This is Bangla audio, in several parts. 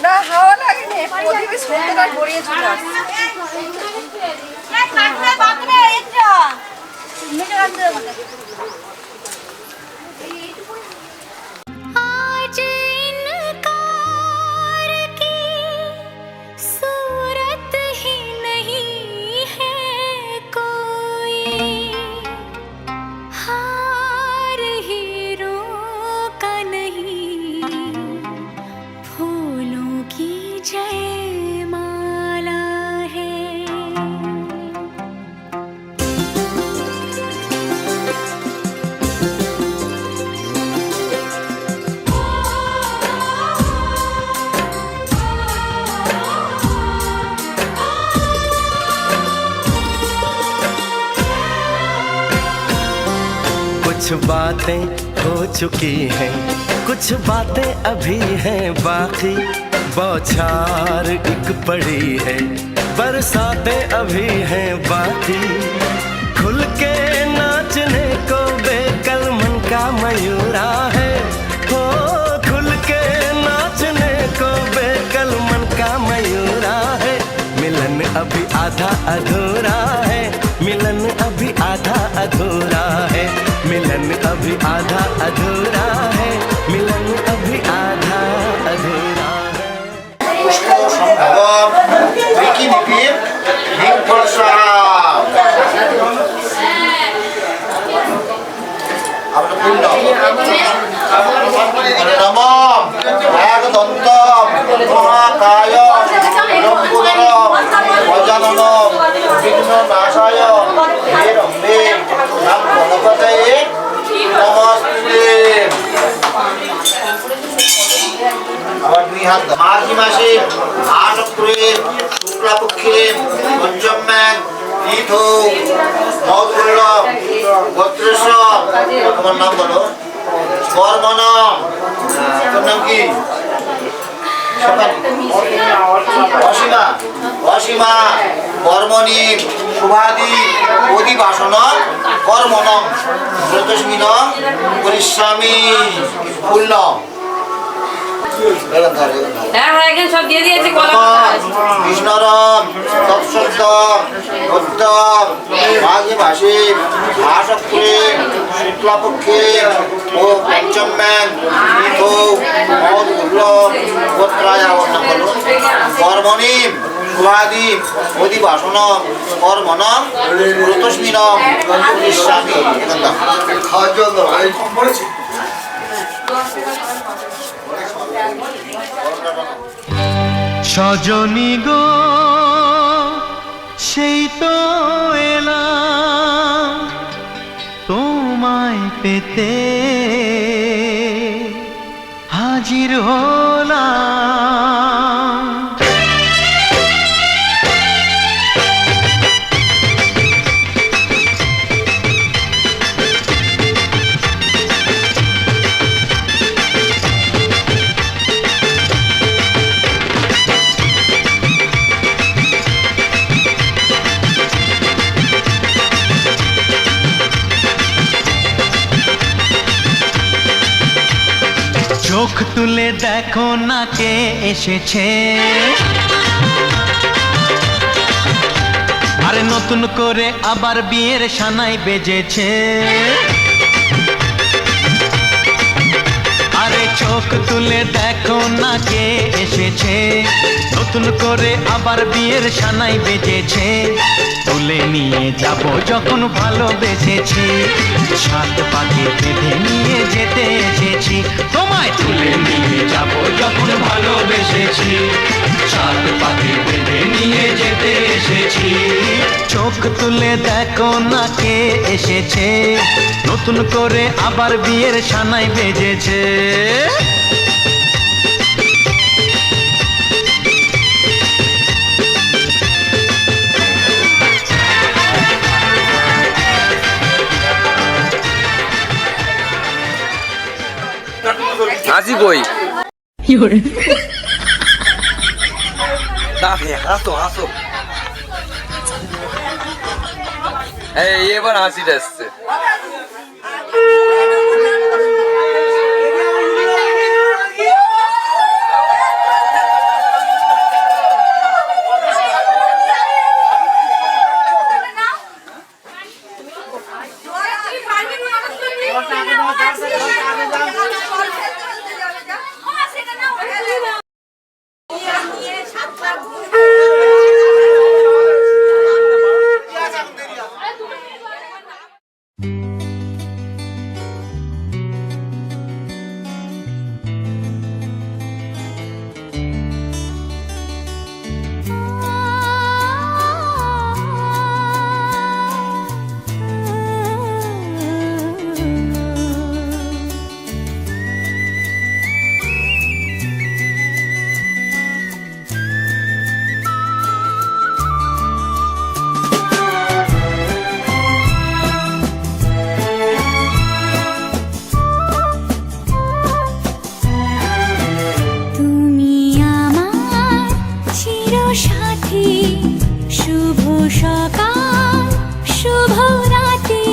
না হাওয়া লাগেনি, প্রদীপের সুন্দর গড়িয়ে চলে আসছে। कुछ बातें हो चुकी हैं, कुछ बातें अभी हैं बाकी, बौछार एक पड़ी है, बरसातें अभी हैं बाकी। खुल के नाचने को बेकल मन का मयूरा है, हो खुल के नाचने को बेकल मन का मयूरा है। मिलन अभी आधा अधूरा है, मिलन अभी आधा अधूरा है, मिलन अभी आधा अधूरा है, मिलन अभी आधा अधूरा है। पुष्प संभव विकिनिपिर हिंगफलसा আমরা পূর্ণ নমঃ একদন্তম মহাকায় লম্বোদরম গজাননম বিঘ্ননাশায় হিরম্বে নম গণপতয়ে নমস্তে। আবার দুই হাত মাঘী মাসে ৮ অক্টোবর শুক্লাপক্ষে পঞ্চম্যাং তীর্থ মৌকুল্ল গোত্রেশ। তোমার নাম বলো। কর্মণ তোর নাম কি? অসীমা অসীমা কর্মণি শুভাদি অধিবাসন কর্মণম জ্যোতিষ্মিন পরিশ্রামী পূর্ণ। কৃষ্ণরম তৎসদ্য উত্তম মাঘী মাসে ভাষক্রে শুক্লাপক্ষে ও পঞ্চম্যাং গোত্রায় কর্মণি শুভাদি অধিবাসন কর্মণম ঋতস্মিনম পরিশ্রামী। খাওয়ার জন্য সজনী গো সেই তো এলাম তোমায় পেতে, হাজির হলাম। চোখ তুলে দেখো না কে এসেছে, আরে নতুন করে আবার বিয়ের সানাই বেজেছে। আরে চোখ তুলে দেখো না কে এসেছে, নতুন করে আবার বিয়ের সানাই বেজেছে। তুলে নিয়ে যাব যখন ভালোবেসেছি, সাত পাকে বেঁধে নিয়ে যেতে এসেছি। তোমায় তুলে নিয়ে যাব যখন ভালোবেসেছি, সাত পাকে বেঁধে নিয়ে যেতে এসেছি। চোখ তুলে দেখো না কে এসেছে, নতুন করে আবার বিয়ের সানাই বেজেছে। আজি কই তাকে হাসো হাসো। এই এবার হাসিটা আসছে। সকাল শুভ রাতি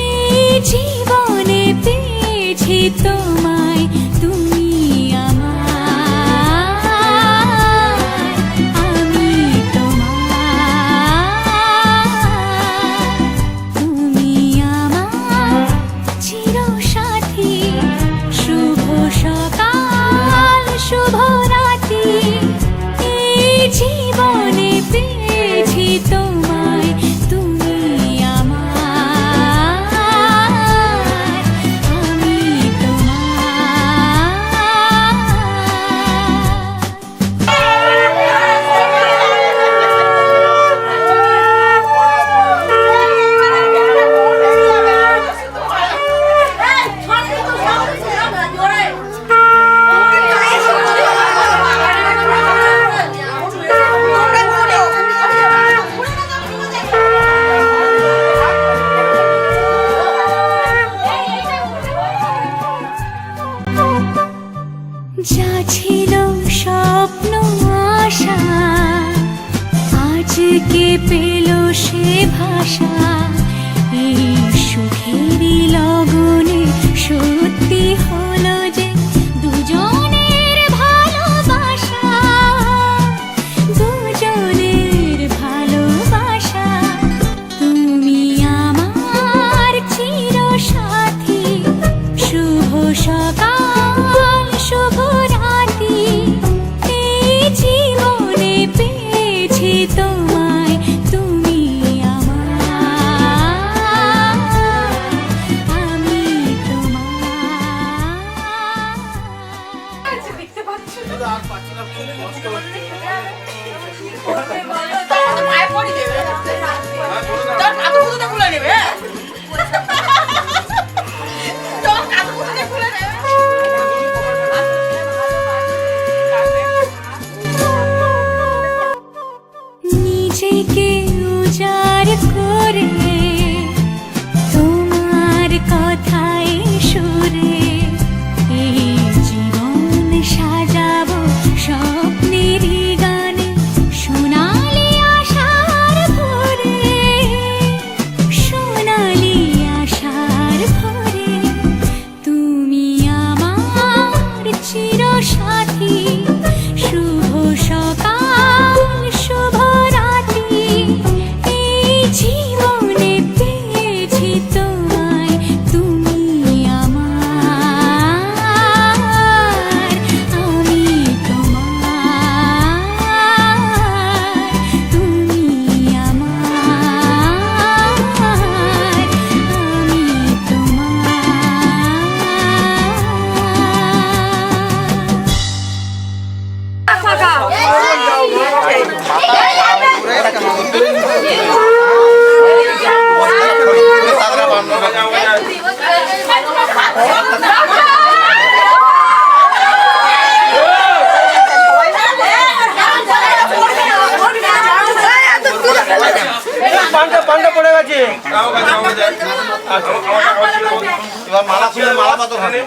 এই জীবনে পেয়েছি তোমায় তুমি আমার আমি তোমার তুমি আমার চিরসাথী শুভ সকাল শুভ রাতি এই জীবনে পেয়েছি তোমায় তুমি আমার আমি যা ছিল স্বপ্ন আশা আজকে পেল সে ভাষা এই সুখেরই লগনে সত্যি হলো যে দুজনের ভালোবাসা দুজনের ভালোবাসা তুমি আমার চিরসাথী শুভ সকাল শুভ রাতি এই জীবনে পেয়েছি তোমায় তুমি আমার আমি তোমার দেখতে পাচ্ছ মায়ের পরি দেবে তোর কাদু কুদুটা খুলে নেবে তোর কাদু কুদুটা খুলে নেবে নিজেকে উজাড় করে তোমার কথায় সুরে এই জীবন সাজাবো স্বপ্নেরই গানে সোনালি আশার ভোরে সোনালি আশার ভোরে তুমি আমার চিরসাথী শুভ সকাল শুভ রাতি এই জীবনে পেয়েছি তোমায় তুমি আমার আমি তোমার তুমি আমার আমি পান্ডা পড়ে গেছে এবার মালা খুলে মালা পাতো হবে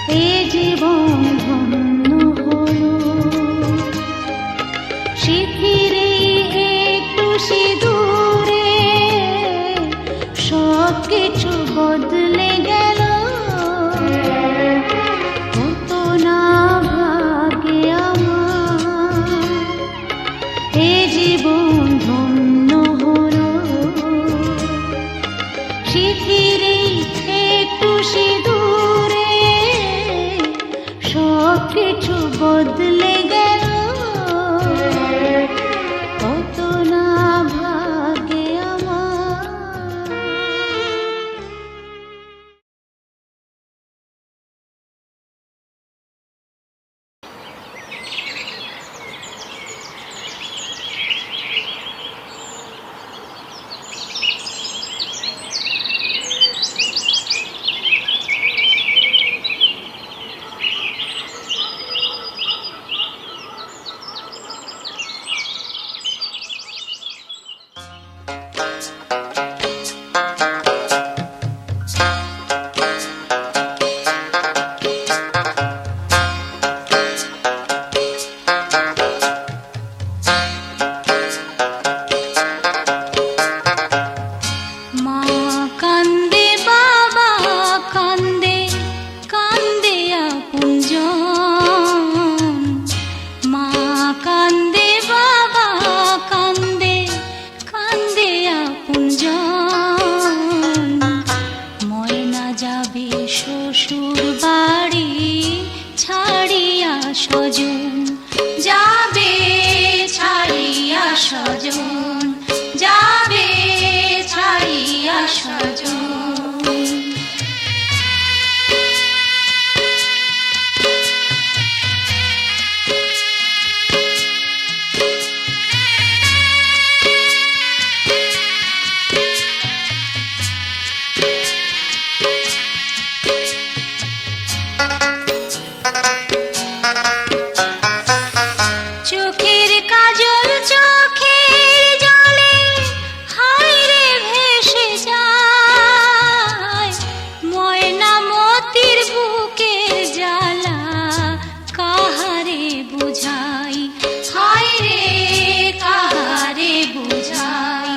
এ জীবন ধন্য হলো শিথিরে একটু সিঁদুরে সব কিছু বদলে গেল কত না ভাগে আমার এ জীবন ধন্য হলো শিথিরে একটু সিঁদুরে সব কিছু বদলে গেল কত না ভাগে আমার মা কান্দে বাবা কান্দে কান্দে আপনজন মা কান্দে বাবা কান্দে কান্দে আপনজন ময়না যাবে শ্বশুর বাড়ি ছাড়িয়া স্বজন যাবে ছাড়িয়া স্বজন যাবে ছাড়িয়া স্বজন চোখের কাজল চোখের জলে হায় রে ভেসে যায় ময়না মতির বুকের জ্বালা কাহারে বুঝাই হায় রে কাহারে বুঝাই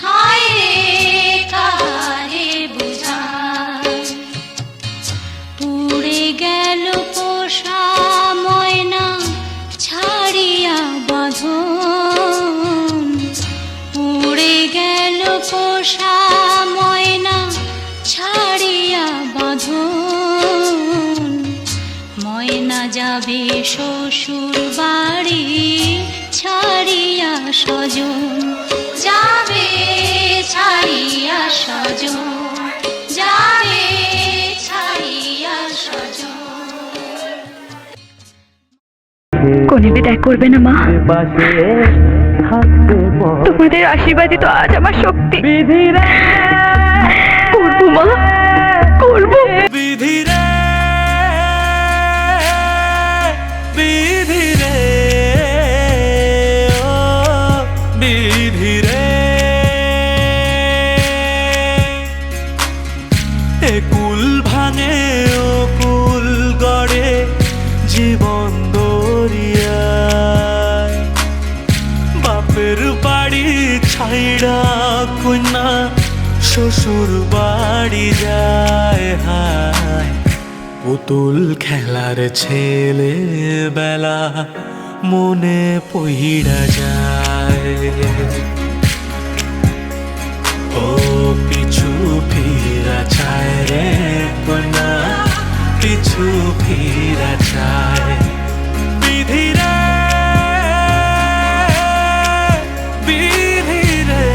হায় রে কাহারে বুঝাই উড়ে গেল পোষা ময়না ছাড়িয়া বাঁধন উড়ে গেল পোষা ময়না ছাড়িয়া বাঁধন ময়না যাবে শ্বশুর বাড়ি ছাড়িয়া স্বজন যাবে ছাড়িয়া স্বজন যাবে ছাড়িয়া স্বজন কোনে বিদায় করবে না মা তোমাদের আশীর্বাদই তো আজ আমার শক্তি করবো মা করবো বিধি রে বিধি রে ও বিধি রে এ কুল ভাঙে ও কুল গড়ে জীবন দরিয়ায় বাপের বাড়ি ছাইড়া কন্যা শ্বশুর বাড়ি যায় হায় পুতুল খেলার ছেলে বেলা মনে পইড়া যায় ও পিছু ফিরা চায় রে কন্যা পিছু ফিরা চায় বিধি রে বিধি রে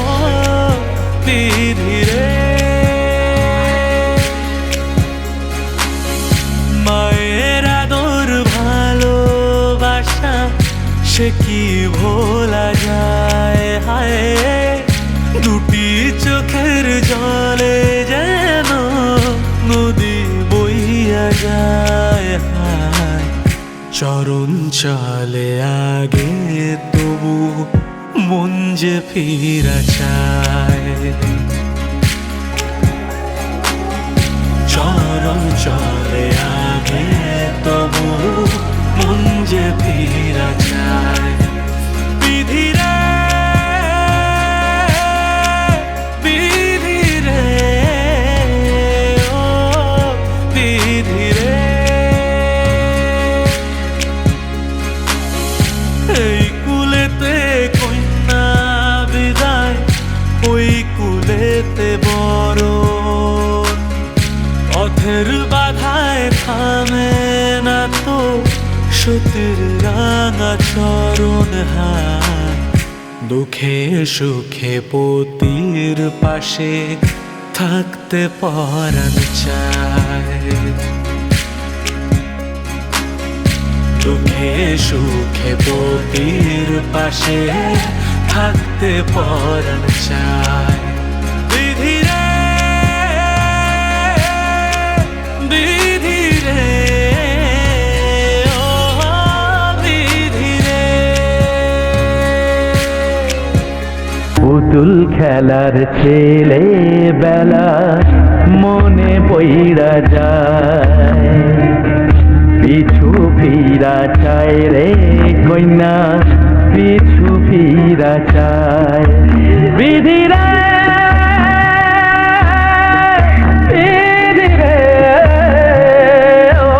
ও বিধি রে মায়ের আদর ভালোবাসা সে কি ভোলা যায় হায় দুটি চোখের জলে যেন নদী বইয়া যায় হায় চরণ চলে আগে তবু মন যে ফিরা চায় চরণ জীবন চলে আগে তবু মন যে ফিরা যায় বিধিরে বিধিরে ও বিধিরে এই কুলেতে কন্যা বিদায় ওই কুলেতে বড় পথের বাধায় থামে না তো সতীর রাঙা চরণ হাত দুঃখে সুখে পতির পাশে থাকতে পরাণ চায় দুঃখে সুখে পতির পাশে থাকতে পরাণ চায় বিধিরে বিধিরে ও বিধিরে পুতুল খেলার ছেলে বেলা মনে পইরা যায় পিছু ফিরা চায় রে কন্যা পিছু ফিরা চায় বিধিরে বিধিরে ও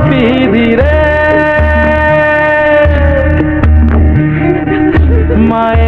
বিধিরে মায়ের